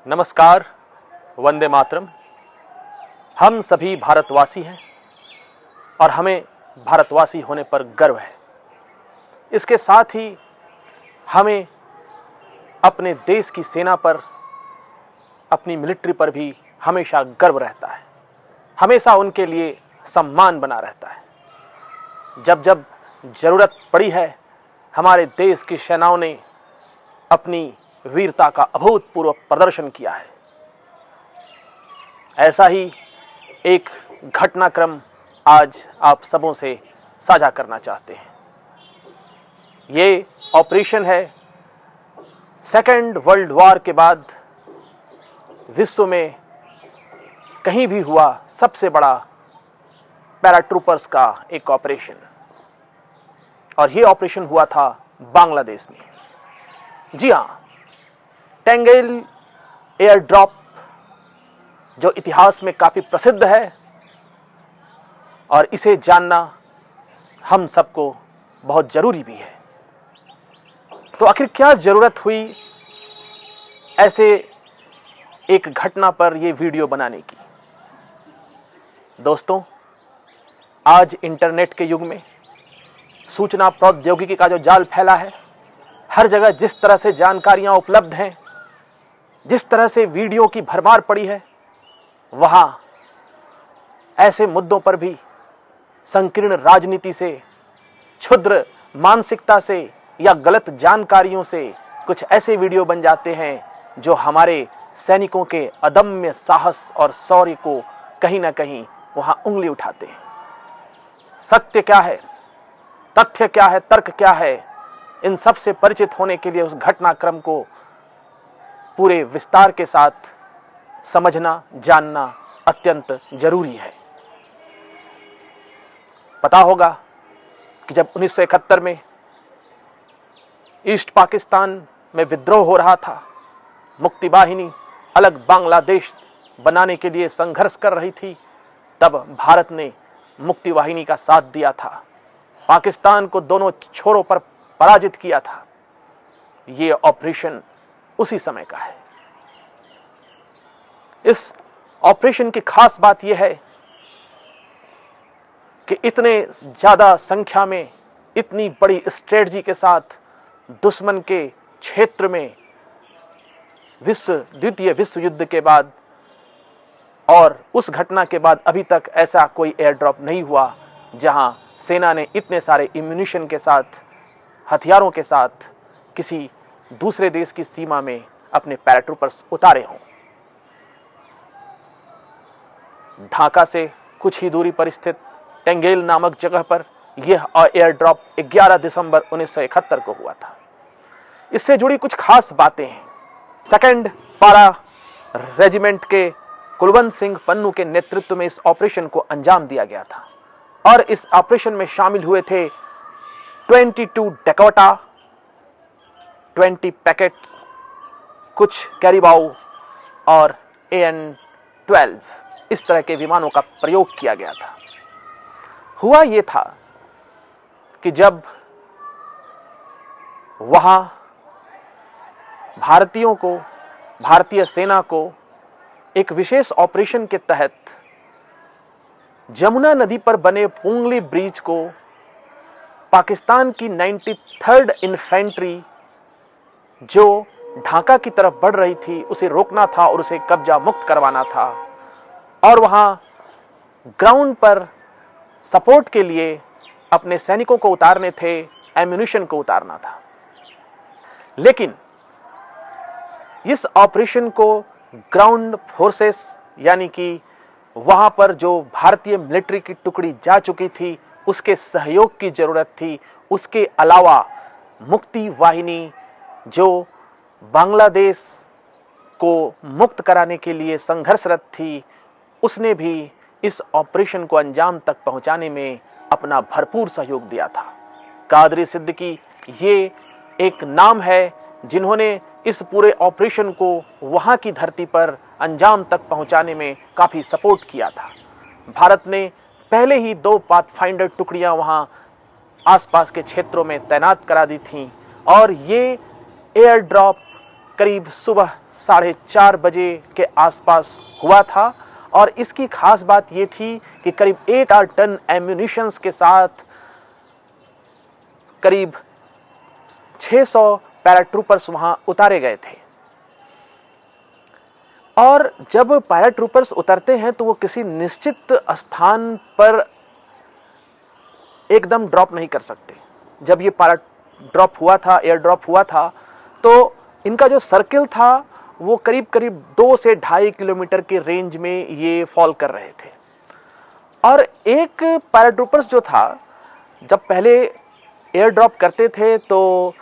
नमस्कार, वंदे मातरम। हम सभी भारतवासी हैं और हमें भारतवासी होने पर गर्व है। इसके साथ ही हमें अपने देश की सेना पर, अपनी मिलिट्री पर भी हमेशा गर्व रहता है। हमेशा उनके लिए सम्मान बना रहता है। जब जब जरूरत पड़ी है, हमारे देश की सेनाओं ने अपनी वीरता का अभूतपूर्व प्रदर्शन किया है। ऐसा ही एक घटनाक्रम आज आप सबों से साझा करना चाहते हैं। ये ऑपरेशन है सेकेंड वर्ल्ड वॉर के बाद विश्व में कहीं भी हुआ सबसे बड़ा पैराट्रूपर्स का एक ऑपरेशन, और ये ऑपरेशन हुआ था बांग्लादेश में। जी हाँ, टेंगेल एयर ड्रॉप जो इतिहास में काफी प्रसिद्ध है और इसे जानना हम सबको बहुत जरूरी भी है। तो आखिर क्या जरूरत हुई ऐसे एक घटना पर यह वीडियो बनाने की? दोस्तों, आज इंटरनेट के युग में सूचना प्रौद्योगिकी का जो जाल फैला है, हर जगह जिस तरह से जानकारियां उपलब्ध हैं, जिस तरह से वीडियो की भरमार पड़ी है, वहां ऐसे मुद्दों पर भी संकीर्ण राजनीति से, क्षुद्र मानसिकता से या गलत जानकारियों से कुछ ऐसे वीडियो बन जाते हैं जो हमारे सैनिकों के अदम्य साहस और शौर्य को कहीं ना कहीं वहां उंगली उठाते हैं। सत्य क्या है, तथ्य क्या है, तर्क क्या है, इन सब से परिचित होने के लिए उस घटनाक्रम को पूरे विस्तार के साथ समझना, जानना अत्यंत जरूरी है। पता होगा कि जब 1971 में ईस्ट पाकिस्तान में विद्रोह हो रहा था, मुक्ति वाहिनी अलग बांग्लादेश बनाने के लिए संघर्ष कर रही थी, तब भारत ने मुक्ति वाहिनी का साथ दिया था, पाकिस्तान को दोनों छोरों पर पराजित किया था। ये ऑपरेशन उसी समय का है। इस ऑपरेशन की खास बात यह है कि इतने ज्यादा संख्या में, इतनी बड़ी स्ट्रेटजी के साथ दुश्मन के क्षेत्र में द्वितीय विश्व युद्ध के बाद और उस घटना के बाद अभी तक ऐसा कोई एयर ड्रॉप नहीं हुआ जहां सेना ने इतने सारे इम्यूनिशन के साथ, हथियारों के साथ किसी दूसरे देश की सीमा में अपने पैराट्रूपर्स उतारे हों। ढाका से कुछ ही दूरी पर स्थित टेंगेल नामक जगह पर यह एयर ड्रॉप 11 दिसंबर 1971 को हुआ था। इससे जुड़ी कुछ खास बातें हैं। सेकंड पारा रेजिमेंट के कुलवंत सिंह पन्नू के नेतृत्व में इस ऑपरेशन को अंजाम दिया गया था और इस ऑपरेशन में शामिल हुए थे 22 डकोटा, 20 पैकेट्स, कुछ कैरिबाउ और AN-12 इस तरह के विमानों का प्रयोग किया गया था। हुआ यह था कि जब वहां भारतीयों को, भारतीय सेना को एक विशेष ऑपरेशन के तहत जमुना नदी पर बने पुंगली ब्रिज को पाकिस्तान की 93rd इन्फेंट्री जो ढाका की तरफ बढ़ रही थी उसे रोकना था और उसे कब्जा मुक्त करवाना था, और वहां ग्राउंड पर सपोर्ट के लिए अपने सैनिकों को उतारने थे, एम्यूनिशन को उतारना था। लेकिन इस ऑपरेशन को ग्राउंड फोर्सेस, यानी कि वहां पर जो भारतीय मिलिट्री की टुकड़ी जा चुकी थी, उसके सहयोग की जरूरत थी। उसके अलावा मुक्ति वाहिनी जो बांग्लादेश को मुक्त कराने के लिए संघर्षरत थी, उसने भी इस ऑपरेशन को अंजाम तक पहुंचाने में अपना भरपूर सहयोग दिया था। कादरी सिद्दीकी ये एक नाम है जिन्होंने इस पूरे ऑपरेशन को वहां की धरती पर अंजाम तक पहुंचाने में काफी सपोर्ट किया था। भारत ने पहले ही 2 पाथफाइंडर टुकड़ियां वहां आसपास के क्षेत्रों में तैनात करा दी थीं और ये एयर ड्रॉप करीब सुबह 4:30 बजे के आसपास हुआ था। और इसकी खास बात यह थी कि करीब 1 टन एम्यूनिशंस के साथ करीब 600 पैराट्रूपर्स वहां उतारे गए थे। और जब पैराट्रूपर्स उतरते हैं तो वो किसी निश्चित स्थान पर एकदम ड्रॉप नहीं कर सकते। जब ये ड्रॉप हुआ था, एयर ड्रॉप हुआ था, तो इनका जो सर्किल था वो करीब करीब 2 से 2.5 किलोमीटर के रेंज में ये फॉल कर रहे थे। और एक पैराट्रूपर्स जो था, जब पहले एयर ड्रॉप करते थे तो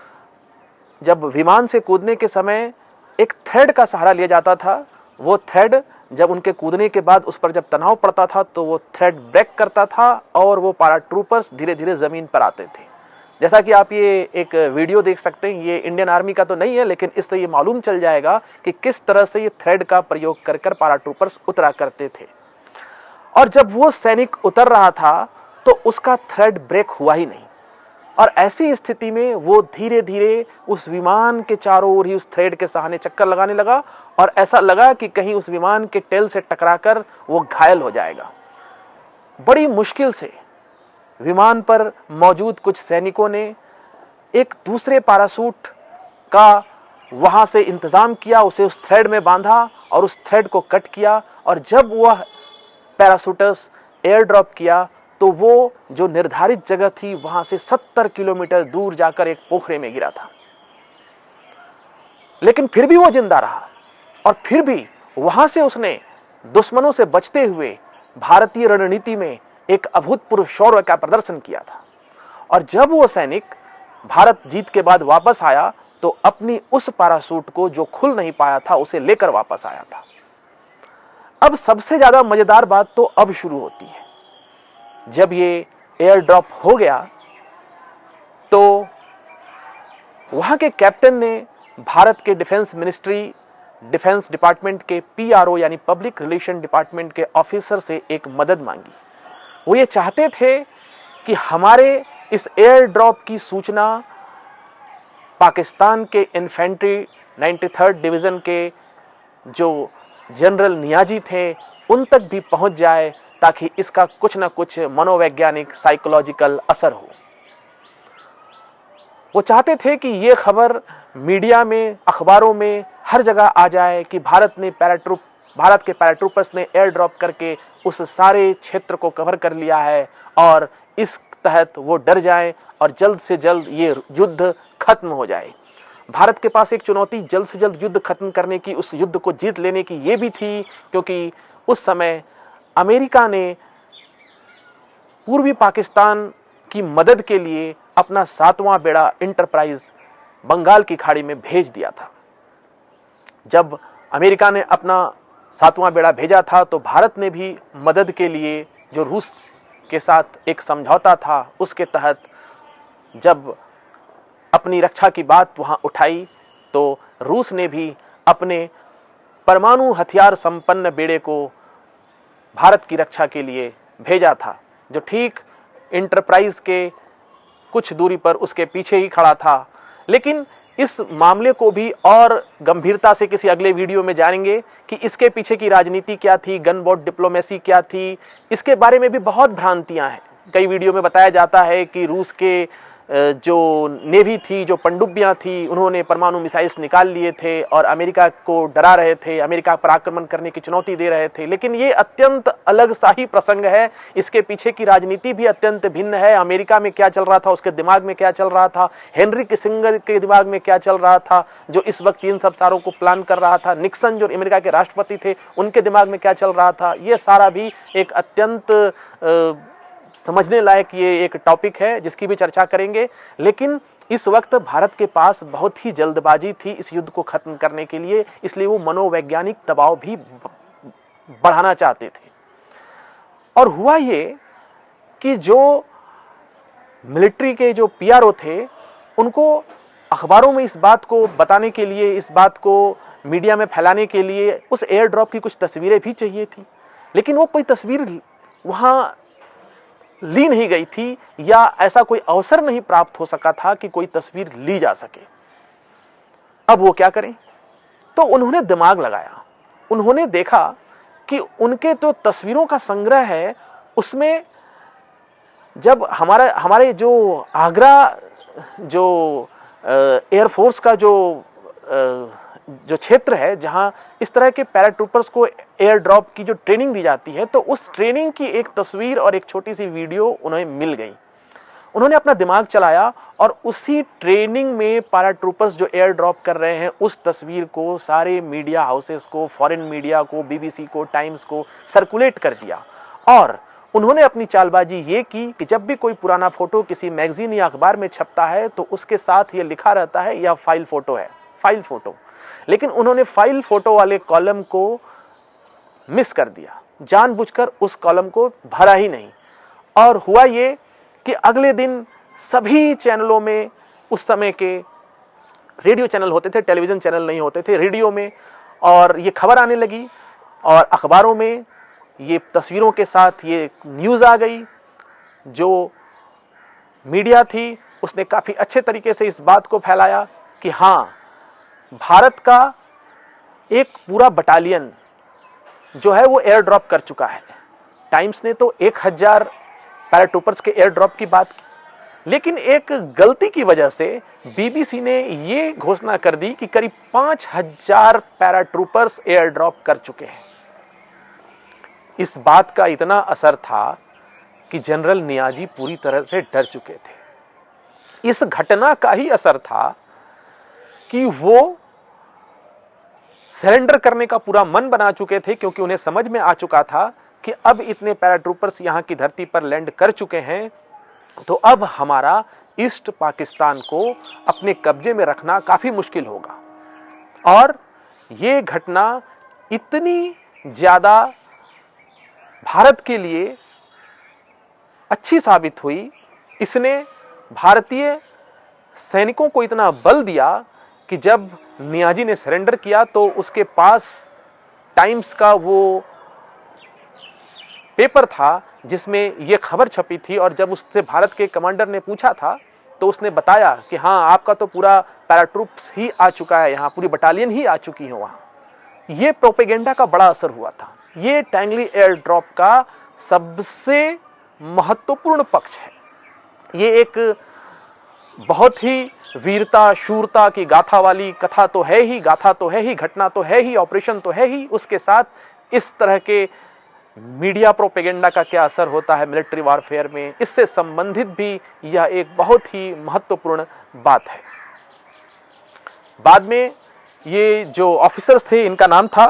जब विमान से कूदने के समय एक थ्रेड का सहारा लिया जाता था। वो थ्रेड जब उनके कूदने के बाद उस पर जब तनाव पड़ता था तो वो थ्रेड ब्रेक करता था और वो पैराट्रूपर्स धीरे धीरे जमीन पर आते थे। जैसा कि आप ये एक वीडियो देख सकते हैं, ये इंडियन आर्मी का तो नहीं है, लेकिन इससे ये मालूम चल जाएगा कि किस तरह से ये थ्रेड का प्रयोग कर कर पैराट्रूपर्स उतरा करते थे। और जब वो सैनिक उतर रहा था तो उसका थ्रेड ब्रेक हुआ ही नहीं। और ऐसी स्थिति में वो धीरे धीरे उस विमान के चारों ओर ही उस थ्रेड के सहारे चक्कर लगाने लगा और ऐसा लगा कि कहीं उस विमान के टेल से टकराकर वो घायल हो जाएगा। बड़ी मुश्किल से विमान पर मौजूद कुछ सैनिकों ने एक दूसरे पैराशूट का वहां से इंतजाम किया, उसे उस थ्रेड में बांधा और उस थ्रेड को कट किया। और जब वह पैराशूटर्स एयर ड्रॉप किया तो वो जो निर्धारित जगह थी वहां से 70 किलोमीटर दूर जाकर एक पोखरे में गिरा था। लेकिन फिर भी वो जिंदा रहा और फिर भी वहां से उसने दुश्मनों से बचते हुए भारतीय रणनीति में एक अभूतपूर्व शौर्य का प्रदर्शन किया था। और जब वो सैनिक भारत जीत के बाद वापस आया तो अपनी उस पैराशूट को जो खुल नहीं पाया था उसे लेकर वापस आया था। अब सबसे ज्यादा मजेदार बात तो अब शुरू होती है। जब ये एयर ड्रॉप हो गया तो वहां के कैप्टन ने भारत के डिफेंस मिनिस्ट्री, डिफेंस डिपार्टमेंट के पीआरओ यानी पब्लिक रिलेशन डिपार्टमेंट के ऑफिसर से एक मदद मांगी। वो ये चाहते थे कि हमारे इस एयर ड्रॉप की सूचना पाकिस्तान के इन्फेंट्री 93rd डिवीजन के जो जनरल नियाजी थे उन तक भी पहुंच जाए, ताकि इसका कुछ ना कुछ मनोवैज्ञानिक साइकोलॉजिकल असर हो। वो चाहते थे कि ये खबर मीडिया में, अखबारों में हर जगह आ जाए कि भारत के पैराट्रूपर्स ने एयर ड्रॉप करके उस सारे क्षेत्र को कवर कर लिया है और इस तहत वो डर जाएं और जल्द से जल्द ये युद्ध खत्म हो जाए। भारत के पास एक चुनौती जल्द से जल्द युद्ध खत्म करने की, उस युद्ध को जीत लेने की ये भी थी, क्योंकि उस समय अमेरिका ने पूर्वी पाकिस्तान की मदद के लिए अपना 7वां बेड़ा एंटरप्राइज बंगाल की खाड़ी में भेज दिया था। जब अमेरिका ने अपना 7वां बेड़ा भेजा था तो भारत ने भी मदद के लिए, जो रूस के साथ एक समझौता था उसके तहत जब अपनी रक्षा की बात वहां उठाई तो रूस ने भी अपने परमाणु हथियार संपन्न बेड़े को भारत की रक्षा के लिए भेजा था, जो ठीक एंटरप्राइज के कुछ दूरी पर उसके पीछे ही खड़ा था। लेकिन इस मामले को भी और गंभीरता से किसी अगले वीडियो में जानेंगे कि इसके पीछे की राजनीति क्या थी, गन बोट डिप्लोमेसी क्या थी। इसके बारे में भी बहुत भ्रांतियां हैं। कई वीडियो में बताया जाता है कि रूस के जो नेवी थी, जो पनडुब्बियां थी, उन्होंने परमाणु मिसाइल्स निकाल लिए थे और अमेरिका को डरा रहे थे, अमेरिका पर आक्रमण करने की चुनौती दे रहे थे। लेकिन ये अत्यंत अलग सा ही प्रसंग है। इसके पीछे की राजनीति भी अत्यंत भिन्न है। अमेरिका में क्या चल रहा था, उसके दिमाग में क्या चल रहा था, हेनरी किसिंगर के दिमाग में क्या चल रहा था जो इस वक्त इन सब सारों को प्लान कर रहा था, निक्सन जो अमेरिका के राष्ट्रपति थे उनके दिमाग में क्या चल रहा था, ये सारा भी एक अत्यंत समझने लायक ये एक टॉपिक है जिसकी भी चर्चा करेंगे। लेकिन इस वक्त भारत के पास बहुत ही जल्दबाजी थी इस युद्ध को खत्म करने के लिए, इसलिए वो मनोवैज्ञानिक दबाव भी बढ़ाना चाहते थे। और हुआ ये कि जो मिलिट्री के जो पीआरओ थे उनको अखबारों में इस बात को बताने के लिए, इस बात को मीडिया में फैलाने के लिए उस एयर ड्रॉप की कुछ तस्वीरें भी चाहिए थी। लेकिन वो कोई तस्वीर वहां ली नहीं गई थी या ऐसा कोई अवसर नहीं प्राप्त हो सका था कि कोई तस्वीर ली जा सके। अब वो क्या करें? तो उन्होंने दिमाग लगाया, उन्होंने देखा कि उनके तो तस्वीरों का संग्रह है, उसमें जब हमारे जो आगरा जो एयरफोर्स का जो क्षेत्र है जहां इस तरह के पैराट्रूपर्स को एयर ड्रॉप की जो ट्रेनिंग दी जाती है, तो उस ट्रेनिंग की एक तस्वीर और एक छोटी सी वीडियो उन्हें मिल गई। उन्होंने अपना दिमाग चलाया और उसी ट्रेनिंग में पैराट्रूपर्स जो एयर ड्रॉप कर रहे हैं उस तस्वीर को सारे मीडिया हाउसेस को, फॉरेन मीडिया को, बीबीसी को, टाइम्स को सर्कुलेट कर दिया। और उन्होंने अपनी चालबाजी ये की कि जब भी कोई पुराना फोटो किसी मैगजीन या अखबार में छपता है तो उसके साथ ये लिखा रहता है यह फाइल फोटो है, फाइल फोटो। लेकिन उन्होंने फाइल फोटो वाले कॉलम को मिस कर दिया, जानबूझकर उस कॉलम को भरा ही नहीं। और हुआ ये कि अगले दिन सभी चैनलों में, उस समय के रेडियो चैनल होते थे, टेलीविजन चैनल नहीं होते थे, रेडियो में, और ये खबर आने लगी और अखबारों में ये तस्वीरों के साथ ये न्यूज़ आ गई। जो मीडिया थी उसने काफ़ी अच्छे तरीके से इस बात को फैलाया कि हाँ, भारत का एक पूरा बटालियन जो है वो एयर ड्रॉप कर चुका है। टाइम्स ने तो 1000 पैराट्रूपर्स के एयर ड्रॉप की बात की, लेकिन एक गलती की वजह से बीबीसी ने ये घोषणा कर दी कि करीब 5000 पैराट्रूपर्स एयर ड्रॉप कर चुके हैं। इस बात का इतना असर था कि जनरल नियाजी पूरी तरह से डर चुके थे। इस घटना का ही असर था कि वो सरेंडर करने का पूरा मन बना चुके थे, क्योंकि उन्हें समझ में आ चुका था कि अब इतने पैराट्रूपर्स यहां की धरती पर लैंड कर चुके हैं तो अब हमारा ईस्ट पाकिस्तान को अपने कब्जे में रखना काफी मुश्किल होगा। और ये घटना इतनी ज्यादा भारत के लिए अच्छी साबित हुई, इसने भारतीय सैनिकों को इतना बल दिया कि जब नियाजी ने सरेंडर किया तो उसके पास टाइम्स का वो पेपर था जिसमें यह खबर छपी थी, और जब उससे भारत के कमांडर ने पूछा था तो उसने बताया कि हाँ, आपका तो पूरा पैराट्रूप्स ही आ चुका है, यहाँ पूरी बटालियन ही आ चुकी है वहां। ये प्रोपेगेंडा का बड़ा असर हुआ था। ये टैंगली एयर ड्रॉप का सबसे महत्वपूर्ण पक्ष है। ये एक बहुत ही वीरता शूरता की गाथा वाली कथा तो है ही, गाथा तो है ही, घटना तो है ही, ऑपरेशन तो है ही। उसके साथ इस तरह के मीडिया प्रोपेगेंडा का क्या असर होता है मिलिट्री वॉरफेयर में, इससे संबंधित भी यह एक बहुत ही महत्वपूर्ण बात है। बाद में ये जो ऑफिसर्स थे, इनका नाम था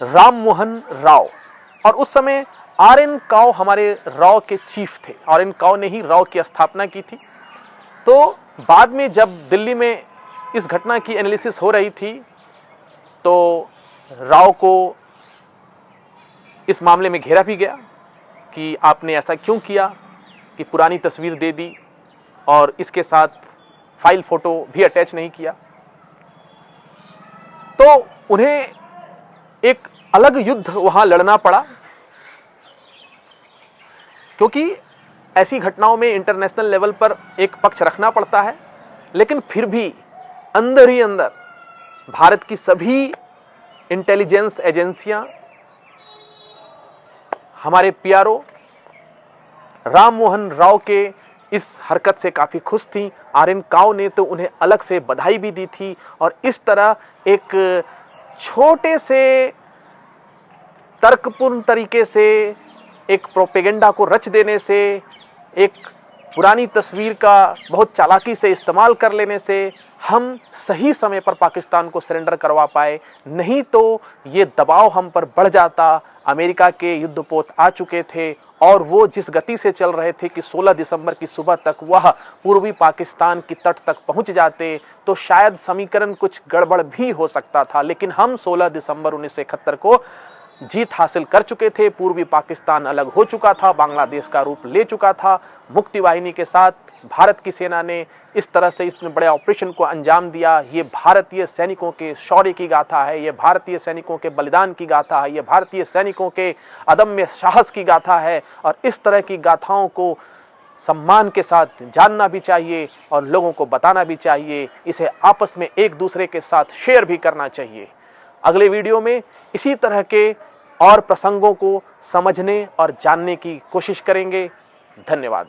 राम मोहन राव, और उस समय आर.एन. काव हमारे राव के चीफ थे। आर.एन. काव ने ही राव की स्थापना की थी। तो बाद में जब दिल्ली में इस घटना की एनालिसिस हो रही थी तो राव को इस मामले में घेरा भी गया कि आपने ऐसा क्यों किया कि पुरानी तस्वीर दे दी और इसके साथ फाइल फोटो भी अटैच नहीं किया। तो उन्हें एक अलग युद्ध वहां लड़ना पड़ा, क्योंकि ऐसी घटनाओं में इंटरनेशनल लेवल पर एक पक्ष रखना पड़ता है, लेकिन फिर भी अंदर ही अंदर भारत की सभी इंटेलिजेंस एजेंसियां हमारे पीआरओ राम मोहन राव के इस हरकत से काफी खुश थी। आर.एन. काव ने तो उन्हें अलग से बधाई भी दी थी, और इस तरह एक छोटे से तर्कपूर्ण तरीके से एक प्रोपेगेंडा को रच देने से, एक पुरानी तस्वीर का बहुत चालाकी से इस्तेमाल कर लेने से हम सही समय पर पाकिस्तान को सरेंडर करवा पाए। नहीं तो ये दबाव हम पर बढ़ जाता। अमेरिका के युद्धपोत आ चुके थे और वो जिस गति से चल रहे थे कि 16 दिसंबर की सुबह तक वह पूर्वी पाकिस्तान की तट तक पहुंच जाते तो शायद समीकरण कुछ गड़बड़ भी हो सकता था। लेकिन हम 16 दिसंबर 1971 को जीत हासिल कर चुके थे। पूर्वी पाकिस्तान अलग हो चुका था, बांग्लादेश का रूप ले चुका था। मुक्ति वाहिनी के साथ भारत की सेना ने इस तरह से इस बड़े ऑपरेशन को अंजाम दिया। ये भारतीय सैनिकों के शौर्य की गाथा है, ये भारतीय सैनिकों के बलिदान की गाथा है, ये भारतीय सैनिकों के अदम्य साहस की गाथा है। और इस तरह की गाथाओं को सम्मान के साथ जानना भी चाहिए और लोगों को बताना भी चाहिए। इसे आपस में एक दूसरे के साथ शेयर भी करना चाहिए। अगले वीडियो में इसी तरह के और प्रसंगों को समझने और जानने की कोशिश करेंगे। धन्यवाद।